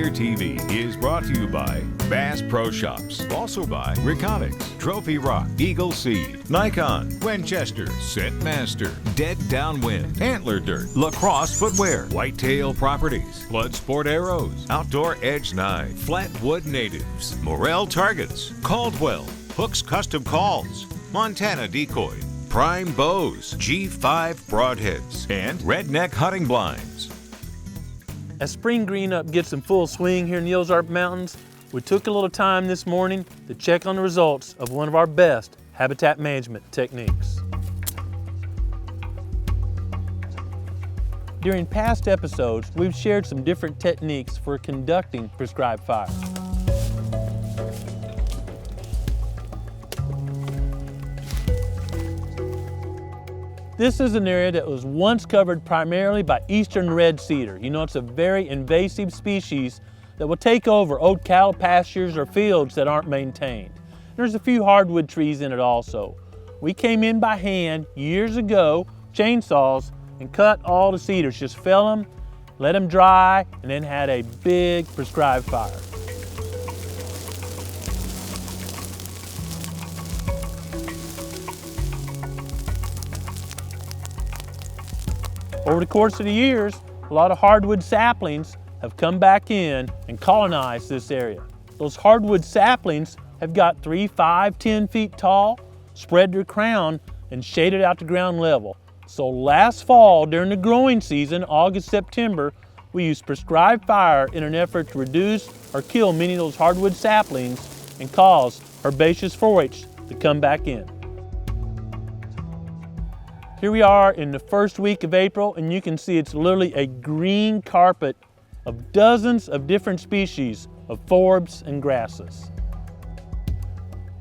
GrowingDeer.tv is brought to you by Bass Pro Shops, also by Reconics, Trophy Rock, Eagle Seed, Nikon, Winchester, Scent Master, Dead Downwind, Antler Dirt, LACROSSE Footwear, Whitetail Properties, Bloodsport Arrows, Outdoor Edge Knife, Flatwood Natives, Morel Targets, Caldwell, Hooks Custom Calls, Montana Decoy, Prime Bows, G5 Broadheads, and Redneck Hunting Blinds. As spring green-up gets in full swing here in the Ozark Mountains, we took a little time this morning to check on the results of one of our best habitat management techniques. During past episodes, we've shared some different techniques for conducting prescribed fire. This is an area that was once covered primarily by eastern red cedar. You know, it's a very invasive species that will take over old cattle pastures or fields that aren't maintained. There's a few hardwood trees in it also. We came in by hand years ago, chainsaws, and cut all the cedars. Just fell them, let them dry, and then had a big prescribed fire. Over the course of the years, a lot of hardwood saplings have come back in and colonized this area. Those hardwood saplings have got 3, 5, 10 feet tall, spread their crown, and shaded out to ground level. So last fall, during the growing season, August, September, we used prescribed fire in an effort to reduce or kill many of those hardwood saplings and cause herbaceous foliage to come back in. Here we are in the first week of April, and you can see it's literally a green carpet of dozens of different species of forbs and grasses.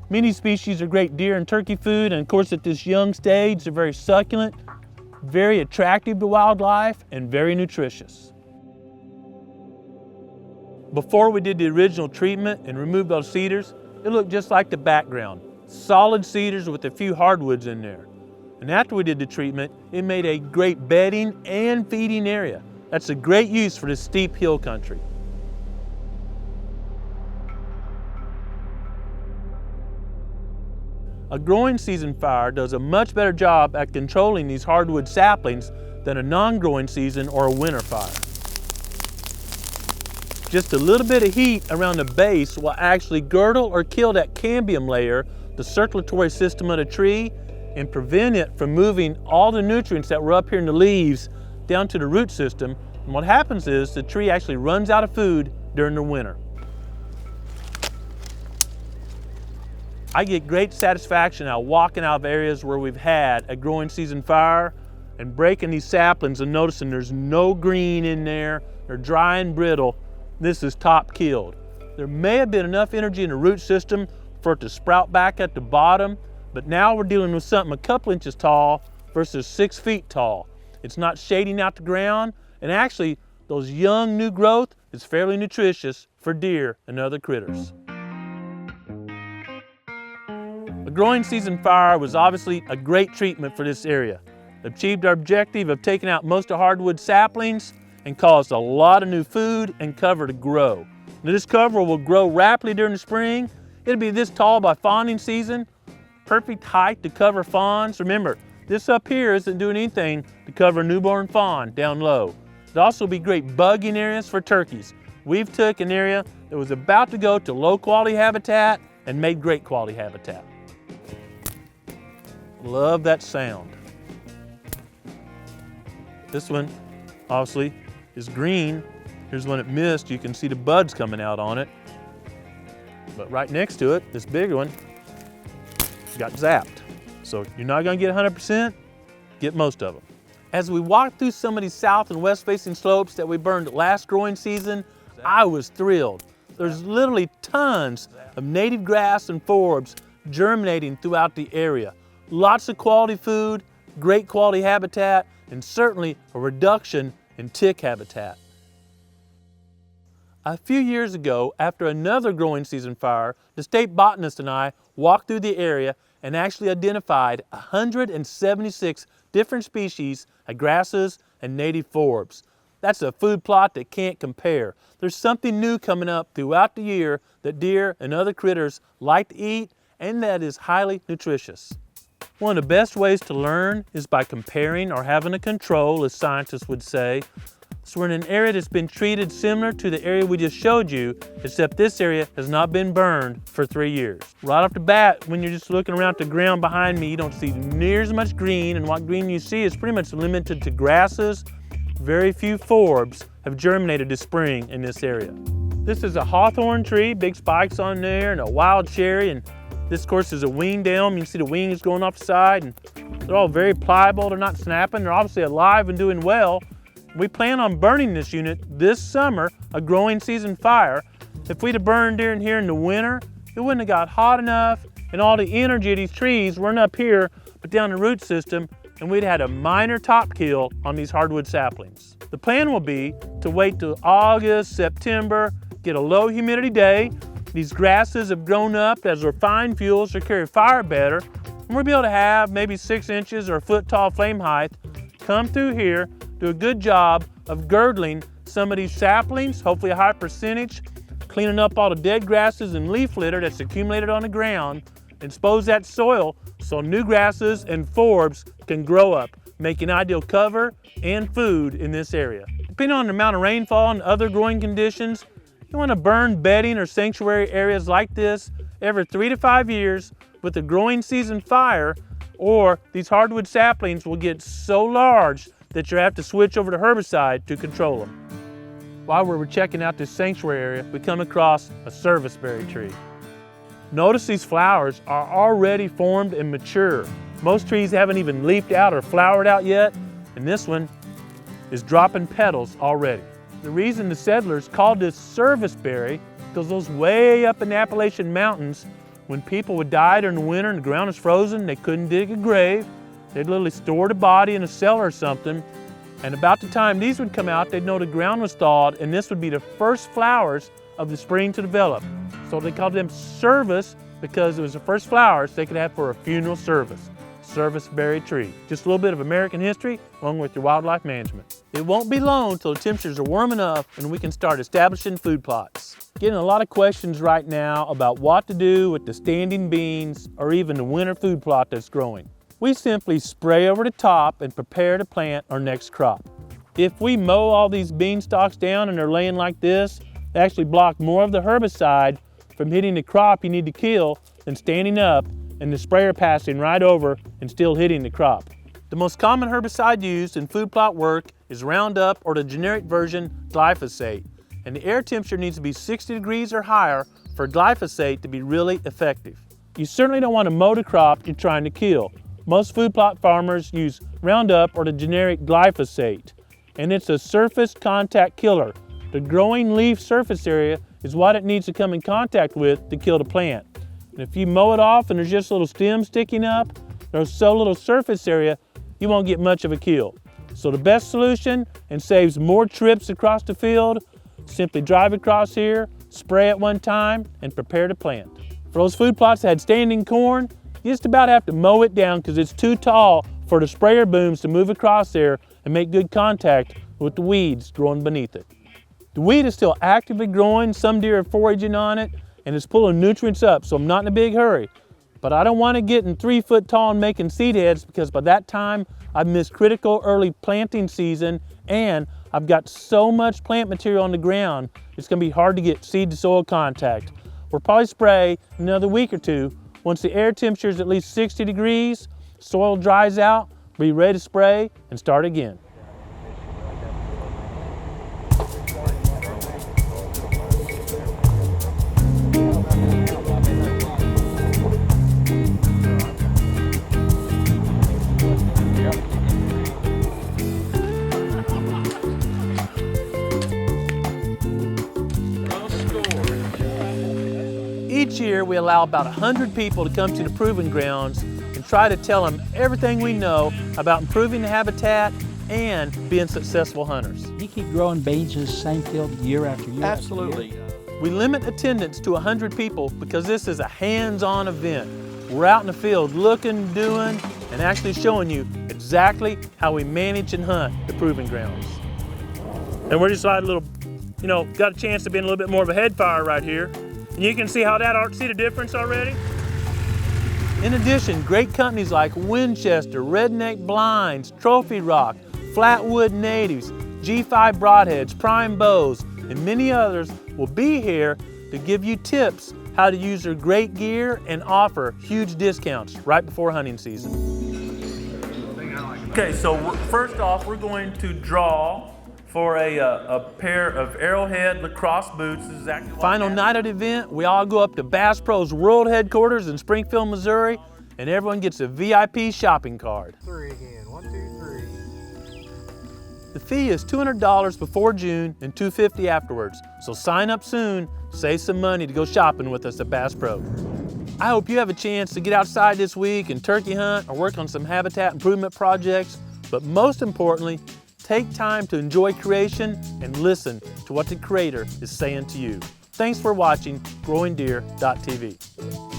Many species are great deer and turkey food, and of course at this young stage they're very succulent, very attractive to wildlife, and very nutritious. Before we did the original treatment and removed those cedars, it looked just like the background. Solid cedars with a few hardwoods in there. And after we did the treatment, it made a great bedding and feeding area. That's a great use for this steep hill country. A growing season fire does a much better job at controlling these hardwood saplings than a non-growing season or a winter fire. Just a little bit of heat around the base will actually girdle or kill that cambium layer, the circulatory system of the tree, and prevent it from moving all the nutrients that were up here in the leaves down to the root system. And what happens is the tree actually runs out of food during the winter. I get great satisfaction out walking out of areas where we've had a growing season fire and breaking these saplings and noticing there's no green in there, they're dry and brittle. This is top killed. There may have been enough energy in the root system for it to sprout back at the bottom, but now we're dealing with something a couple inches tall versus 6 feet tall. It's not shading out the ground, and actually those young new growth is fairly nutritious for deer and other critters. A growing season fire was obviously a great treatment for this area. It achieved our objective of taking out most of hardwood saplings and caused a lot of new food and cover to grow. Now, this cover will grow rapidly during the spring. It'll be this tall by fawning season. Perfect height to cover fawns. Remember, this up here isn't doing anything to cover a newborn fawn down low. It'll also be great bugging areas for turkeys. We've took an area that was about to go to low quality habitat and made great quality habitat. Love that sound. This one obviously is green. Here's one it missed. You can see the buds coming out on it. But right next to it, this bigger one, got zapped. So you're not gonna get 100%, get most of them. As we walked through some of these south and west facing slopes that we burned last growing season, I was thrilled. There's literally tons of native grass and forbs germinating throughout the area. Lots of quality food, great quality habitat, and certainly a reduction in tick habitat. A few years ago, after another growing season fire, the state botanist and I walked through the area and actually identified 176 different species of grasses and native forbs. That's a food plot that can't compare. There's something new coming up throughout the year that deer and other critters like to eat, and that is highly nutritious. One of the best ways to learn is by comparing or having a control, as scientists would say. So we're in an area that's been treated similar to the area we just showed you, except this area has not been burned for 3 years. Right off the bat, when you're just looking around at the ground behind me, you don't see near as much green, and what green you see is pretty much limited to grasses. Very few forbs have germinated this spring in this area. This is a hawthorn tree, big spikes on there, and a wild cherry, and this, of course, is a winged elm. You can see the wings going off the side, and they're all very pliable. They're not snapping. They're obviously alive and doing well. We plan on burning this unit this summer, a growing season fire. If we'd have burned here in the winter, it wouldn't have got hot enough, and all the energy of these trees weren't up here, but down the root system, and we'd had a minor top kill on these hardwood saplings. The plan will be to wait till August, September, get a low humidity day. These grasses have grown up as their fine fuels to carry fire better, and we'll be able to have maybe 6 inches or a foot tall flame height come through here, do a good job of girdling some of these saplings, hopefully a high percentage, cleaning up all the dead grasses and leaf litter that's accumulated on the ground, expose that soil so new grasses and forbs can grow up, making ideal cover and food in this area. Depending on the amount of rainfall and other growing conditions, you want to burn bedding or sanctuary areas like this every 3 to 5 years with a growing season fire, or these hardwood saplings will get so large that you have to switch over to herbicide to control them. While we were checking out this sanctuary area, we come across a serviceberry tree. Notice these flowers are already formed and mature. Most trees haven't even leafed out or flowered out yet, and this one is dropping petals already. The reason the settlers called this serviceberry because those way up in the Appalachian Mountains, when people would die during the winter and the ground is frozen, they couldn't dig a grave, they'd literally store the body in a cellar or something, and about the time these would come out, they'd know the ground was thawed, and this would be the first flowers of the spring to develop. So they called them service because it was the first flowers they could have for a funeral service. Serviceberry tree. Just a little bit of American history along with your wildlife management. It won't be long until the temperatures are warm enough and we can start establishing food plots. Getting a lot of questions right now about what to do with the standing beans or even the winter food plot that's growing. We simply spray over the top and prepare to plant our next crop. If we mow all these bean stalks down and they're laying like this, they actually block more of the herbicide from hitting the crop you need to kill than standing up and the sprayer passing right over and still hitting the crop. The most common herbicide used in food plot work is Roundup, or the generic version, glyphosate. And the air temperature needs to be 60 degrees or higher for glyphosate to be really effective. You certainly don't want to mow the crop you're trying to kill. Most food plot farmers use Roundup or the generic glyphosate, and it's a surface contact killer. The growing leaf surface area is what it needs to come in contact with to kill the plant. And if you mow it off and there's just little stems sticking up, there's so little surface area, you won't get much of a kill. So the best solution, and saves more trips across the field, simply drive across here, spray at one time, and prepare to plant. For those food plots that had standing corn, you just about have to mow it down because it's too tall for the sprayer booms to move across there and make good contact with the weeds growing beneath it. The weed is still actively growing, some deer are foraging on it, and it's pulling nutrients up, so I'm not in a big hurry. But I don't want to get in 3 foot tall and making seed heads because by that time I've missed critical early planting season and I've got so much plant material on the ground, it's going to be hard to get seed to soil contact. We'll probably spray another week or two. Once the air temperature is at least 60 degrees, soil dries out, be ready to spray and start again. Each year we allow about 100 people to come to the proving grounds and try to tell them everything we know about improving the habitat and being successful hunters. You keep growing beans in the same field year after year. Absolutely. We limit attendance to 100 people because this is a hands-on event. We're out in the field looking, doing, and actually showing you exactly how we manage and hunt the proving grounds. And we're just a little, got a chance to be in a little bit more of a head fire right here. And you can see how see the difference already? In addition, great companies like Winchester, Redneck Blinds, Trophy Rock, Flatwood Natives, G5 Broadheads, Prime Bows, and many others will be here to give you tips how to use their great gear and offer huge discounts right before hunting season. Okay, so first off, we're going to draw for a pair of Arrowhead LACROSSE boots. This is exactly what Final night of the event, we all go up to Bass Pro's World Headquarters in Springfield, Missouri, and everyone gets a VIP shopping card. 3 again, 1, 2, 3. The fee is $200 before June and $250 afterwards, so sign up soon, save some money to go shopping with us at Bass Pro. I hope you have a chance to get outside this week and turkey hunt or work on some habitat improvement projects, but most importantly, take time to enjoy creation and listen to what the Creator is saying to you. Thanks for watching GrowingDeer.tv.